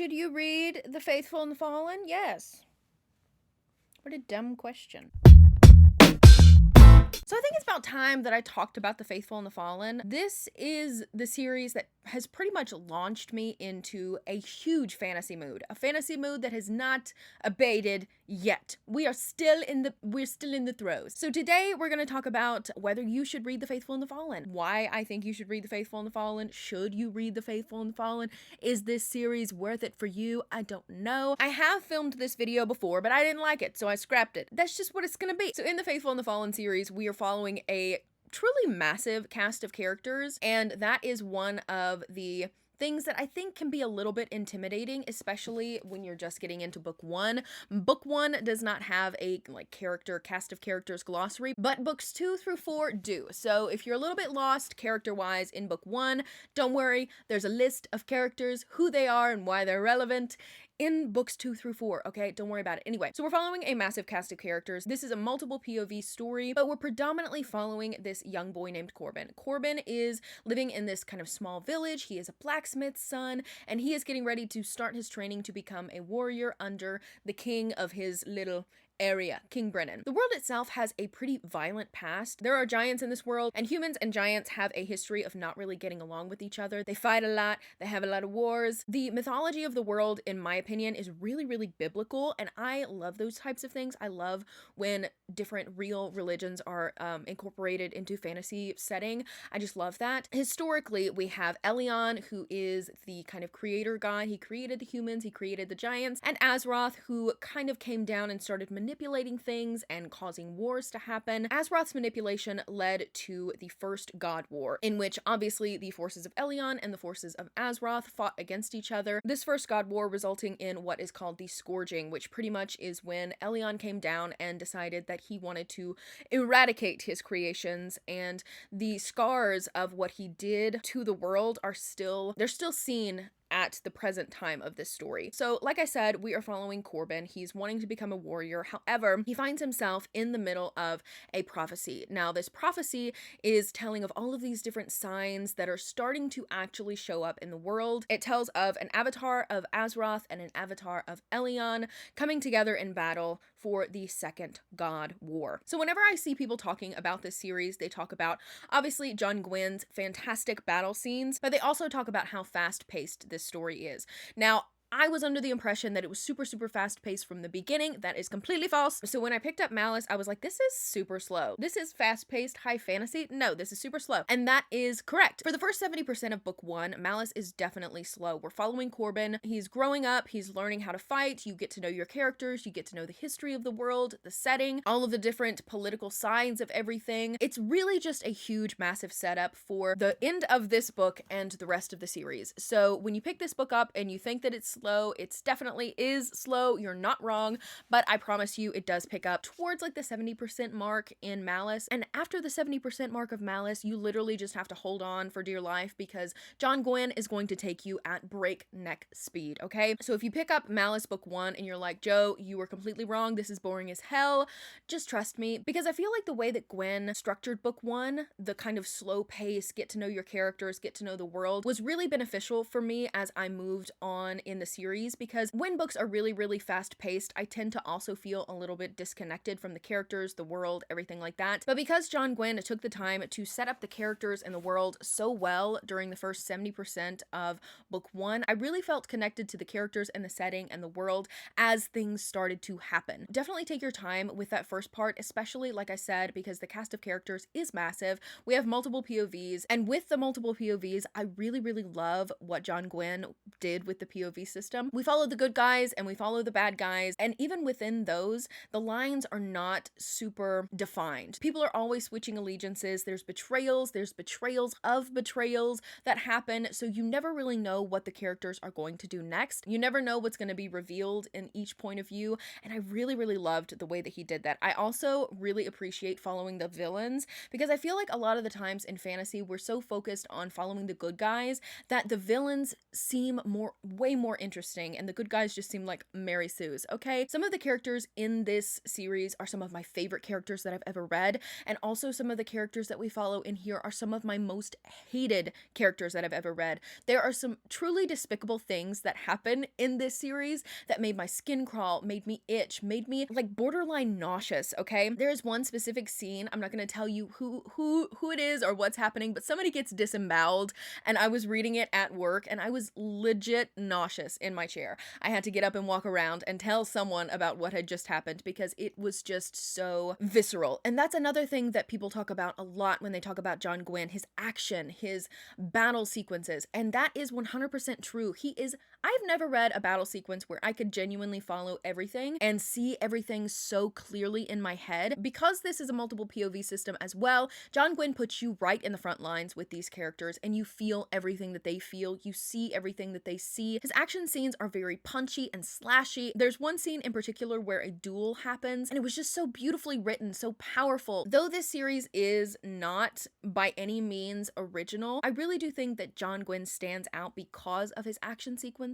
Should you read The Faithful and the Fallen? Yes. What a dumb question. So I think it's about time that I talked about The Faithful and the Fallen. This is the series that has pretty much launched me into a huge fantasy mood. A fantasy mood that has not abated yet. We're still in the throes. So today we're going to talk about whether you should read The Faithful and the Fallen. Why I think you should read The Faithful and the Fallen. Should you read The Faithful and the Fallen? Is this series worth it for you? I don't know. I have filmed this video before, but I didn't like it, so I scrapped it. That's just what it's going to be. So in The Faithful and the Fallen series, we are following a truly massive cast of characters, and that is one of the things that I think can be a little bit intimidating, especially when you're just getting into book one. Book one does not have a cast of characters glossary, but books 2 through 4 do. So if you're a little bit lost character-wise in book one, don't worry, there's a list of characters, who they are and why they're relevant in books 2 through 4, okay? Don't worry about it. Anyway, so we're following a massive cast of characters. This is a multiple POV story, but we're predominantly following this young boy named Corbin. Corbin is living in this kind of small village. He is a blacksmith's son, and he is getting ready to start his training to become a warrior under the king of his little area, King Brennan. The world itself has a pretty violent past. There are giants in this world, and humans and giants have a history of not really getting along with each other. They fight a lot, they have a lot of wars. The mythology of the world, in my opinion, is really, really biblical, and I love those types of things. I love when different real religions are incorporated into fantasy setting. I just love that. Historically, we have Elion, who is the kind of creator god. He created the humans, he created the giants, and Azeroth, who kind of came down and started manipulating things and causing wars to happen. Azeroth's manipulation led to the first God War, in which obviously the forces of Elion and the forces of Azeroth fought against each other. This first God War resulting in what is called the Scourging, which pretty much is when Elion came down and decided that he wanted to eradicate his creations, and the scars of what he did to the world are still seen at the present time of this story. So like I said, we are following Corbin. He's wanting to become a warrior. However, he finds himself in the middle of a prophecy. Now, this prophecy is telling of all of these different signs that are starting to actually show up in the world. It tells of an avatar of Azeroth and an avatar of Elion coming together in battle for the second God War. So whenever I see people talking about this series, they talk about obviously John Gwyn's fantastic battle scenes, but they also talk about how fast-paced this story is. Now, I was under the impression that it was super, super fast-paced from the beginning. That is completely false. So when I picked up Malice, I was like, this is super slow. This is fast-paced, high fantasy. No, this is super slow. And that is correct. For the first 70% of book one, Malice is definitely slow. We're following Corbin. He's growing up. He's learning how to fight. You get to know your characters. You get to know the history of the world, the setting, all of the different political sides of everything. It's really just a huge, massive setup for the end of this book and the rest of the series. So when you pick this book up and you think that it's slow, it's definitely is slow. You're not wrong, but I promise you it does pick up towards like the 70% mark in Malice. And after the 70% mark of Malice, you literally just have to hold on for dear life because John Gwyn is going to take you at breakneck speed, okay? So if you pick up Malice book 1 and you're like, Joe, you were completely wrong, this is boring as hell, just trust me, because I feel like the way that Gwyn structured book 1, the kind of slow pace, get to know your characters, get to know the world, was really beneficial for me as I moved on in the series, because when books are really, really fast-paced, I tend to also feel a little bit disconnected from the characters, the world, everything like that. But because John Gwyn took the time to set up the characters and the world so well during the first 70% of book 1, I really felt connected to the characters and the setting and the world as things started to happen. Definitely take your time with that first part, especially, like I said, because the cast of characters is massive. We have multiple POVs, and with the multiple POVs, I really, really love what John Gwyn did with the POV system. We follow the good guys and we follow the bad guys, and even within those, the lines are not super defined. People are always switching allegiances. There's betrayals of betrayals that happen, so you never really know what the characters are going to do next. You never know what's going to be revealed in each point of view, and I really, really loved the way that he did that. I also really appreciate following the villains, because I feel like a lot of the times in fantasy, we're so focused on following the good guys that the villains seem way more interesting interesting, and the good guys just seem like Mary Sue's, okay? Some of the characters in this series are some of my favorite characters that I've ever read, and also some of the characters that we follow in here are some of my most hated characters that I've ever read. There are some truly despicable things that happen in this series that made my skin crawl, made me itch, made me like borderline nauseous, okay? There's one specific scene, I'm not gonna tell you who it is or what's happening, but somebody gets disemboweled, and I was reading it at work, and I was legit nauseous in my chair. I had to get up and walk around and tell someone about what had just happened because it was just so visceral. And that's another thing that people talk about a lot when they talk about John Gwynne, his action, his battle sequences, and that is 100% true. I've never read a battle sequence where I could genuinely follow everything and see everything so clearly in my head. Because this is a multiple POV system as well, John Gwynne puts you right in the front lines with these characters, and you feel everything that they feel, you see everything that they see. His action scenes are very punchy and slashy. There's one scene in particular where a duel happens, and it was just so beautifully written, so powerful. Though this series is not by any means original, I really do think that John Gwynne stands out because of his action sequences,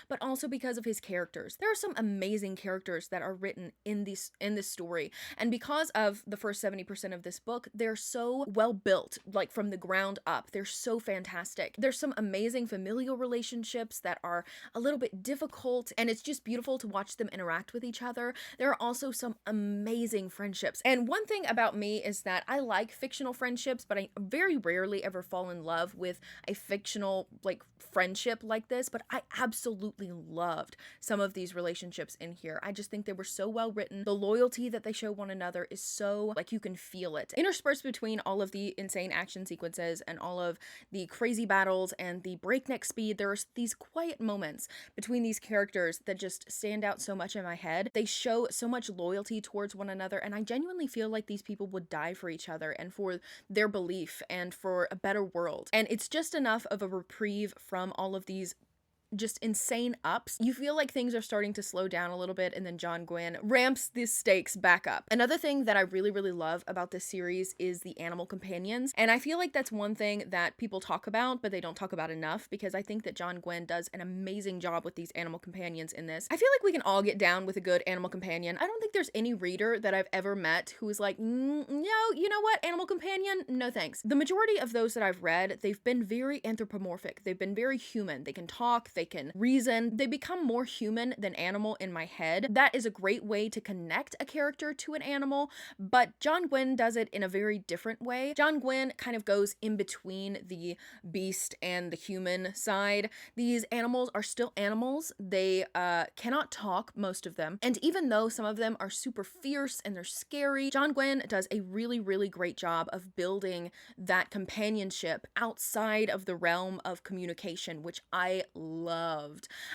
but also because of his characters. There are some amazing characters that are written in this story, and because of the first 70% of this book, they're so well built, like from the ground up. They're so fantastic. There's some amazing familial relationships that are a little bit difficult, and it's just beautiful to watch them interact with each other. There are also some amazing friendships. And one thing about me is that I like fictional friendships, but I very rarely ever fall in love with a fictional like friendship like this, but I absolutely loved some of these relationships in here. I just think they were so well written. The loyalty that they show one another is so, like, you can feel it. Interspersed between all of the insane action sequences and all of the crazy battles and the breakneck speed, there's these quiet moments between these characters that just stand out so much in my head. They show so much loyalty towards one another, and I genuinely feel like these people would die for each other and for their belief and for a better world. And it's just enough of a reprieve from all of these just insane ups. You feel like things are starting to slow down a little bit, and then John Gwynne ramps the stakes back up. Another thing that I really, really love about this series is the animal companions, and I feel like that's one thing that people talk about, but they don't talk about enough, because I think that John Gwynne does an amazing job with these animal companions in this. I feel like we can all get down with a good animal companion. I don't think there's any reader that I've ever met who is like, no, you know what, animal companion? No thanks. The majority of those that I've read, they've been very anthropomorphic. They've been very human. They can talk, they can reason. They become more human than animal in my head. That is a great way to connect a character to an animal, but John Gwynne does it in a very different way. John Gwynne kind of goes in between the beast and the human side. These animals are still animals. They cannot talk, most of them, and even though some of them are super fierce and they're scary, John Gwynne does a really, really great job of building that companionship outside of the realm of communication, which I loved.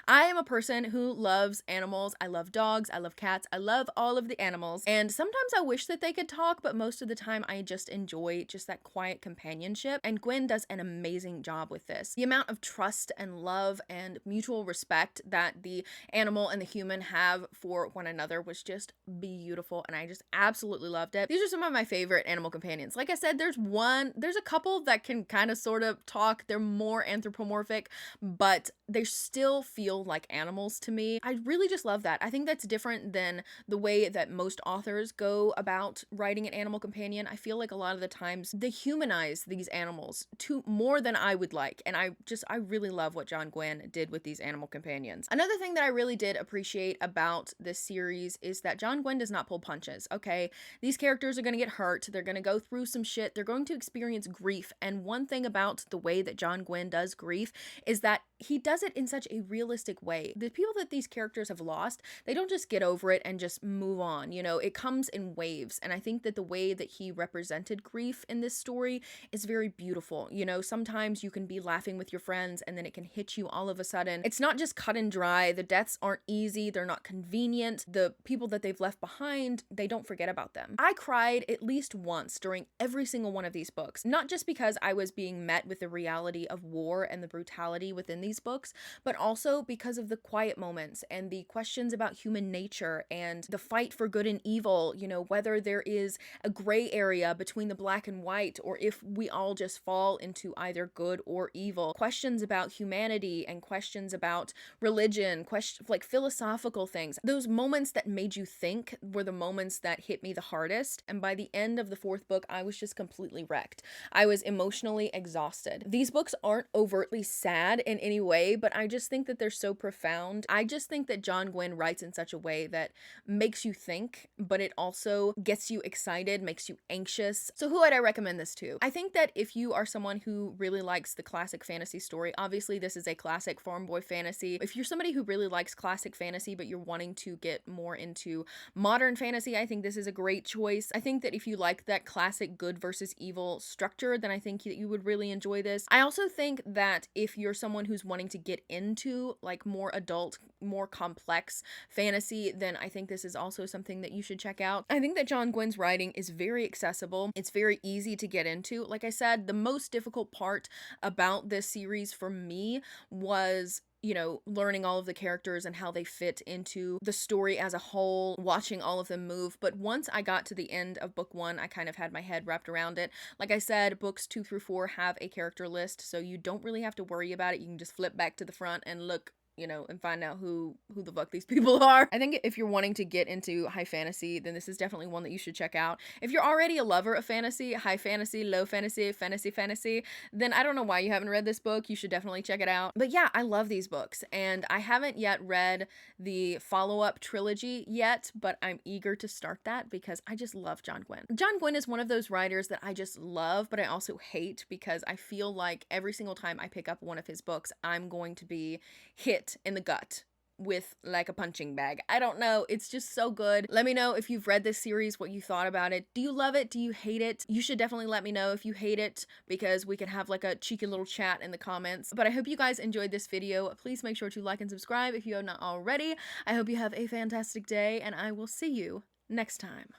I am a person who loves animals. I love dogs. I love cats. I love all of the animals. And sometimes I wish that they could talk, but most of the time I just enjoy just that quiet companionship. And Gwynne does an amazing job with this. The amount of trust and love and mutual respect that the animal and the human have for one another was just beautiful, and I just absolutely loved it. These are some of my favorite animal companions. Like I said, there's a couple that can kind of sort of talk. They're more anthropomorphic, but they still feel like animals to me. I really just love that. I think that's different than the way that most authors go about writing an animal companion. I feel like a lot of the times they humanize these animals to more than I would like, and I really love what John Gwynne did with these animal companions. Another thing that I really did appreciate about this series is that John Gwynne does not pull punches, okay? These characters are going to get hurt, they're going to go through some shit, they're going to experience grief, and one thing about the way that John Gwynne does grief is that he does it in such a realistic way. The people that these characters have lost, they don't just get over it and just move on, you know, it comes in waves, and I think that the way that he represented grief in this story is very beautiful. You know, sometimes you can be laughing with your friends and then it can hit you all of a sudden. It's not just cut and dry. The deaths aren't easy, they're not convenient. The people that they've left behind, they don't forget about them. I cried at least once during every single one of these books, not just because I was being met with the reality of war and the brutality within these these books, but also because of the quiet moments and the questions about human nature and the fight for good and evil, you know, whether there is a gray area between the black and white, or if we all just fall into either good or evil. Questions about humanity and questions about religion, like philosophical things. Those moments that made you think were the moments that hit me the hardest. And by the end of the fourth book, I was just completely wrecked. I was emotionally exhausted. These books aren't overtly sad in any way, but I just think that they're so profound. I just think that John Gwynne writes in such a way that makes you think, but it also gets you excited, makes you anxious. So who would I recommend this to? I think that if you are someone who really likes the classic fantasy story, obviously this is a classic farm boy fantasy. If you're somebody who really likes classic fantasy, but you're wanting to get more into modern fantasy, I think this is a great choice. I think that if you like that classic good versus evil structure, then I think that you would really enjoy this. I also think that if you're someone who's wanting to get into like more adult, more complex fantasy, then I think this is also something that you should check out. I think that John Gwynne's writing is very accessible. It's very easy to get into. Like I said, the most difficult part about this series for me was, you know, learning all of the characters and how they fit into the story as a whole, watching all of them move. But once I got to the end of book 1, I kind of had my head wrapped around it. Like I said, books 2 through 4 have a character list, so you don't really have to worry about it. You can just flip back to the front and look, you know, and find out who the fuck these people are. I think if you're wanting to get into high fantasy, then this is definitely one that you should check out. If you're already a lover of fantasy, high fantasy, low fantasy, fantasy, then I don't know why you haven't read this book. You should definitely check it out. But yeah, I love these books, and I haven't yet read the follow-up trilogy yet, but I'm eager to start that because I just love John Gwynne. John Gwynne is one of those writers that I just love, but I also hate because I feel like every single time I pick up one of his books, I'm going to be hit in the gut with like a punching bag. I don't know. It's just so good. Let me know if you've read this series, what you thought about it. Do you love it? Do you hate it? You should definitely let me know if you hate it because we can have like a cheeky little chat in the comments. But I hope you guys enjoyed this video. Please make sure to like and subscribe if you have not already. I hope you have a fantastic day, and I will see you next time.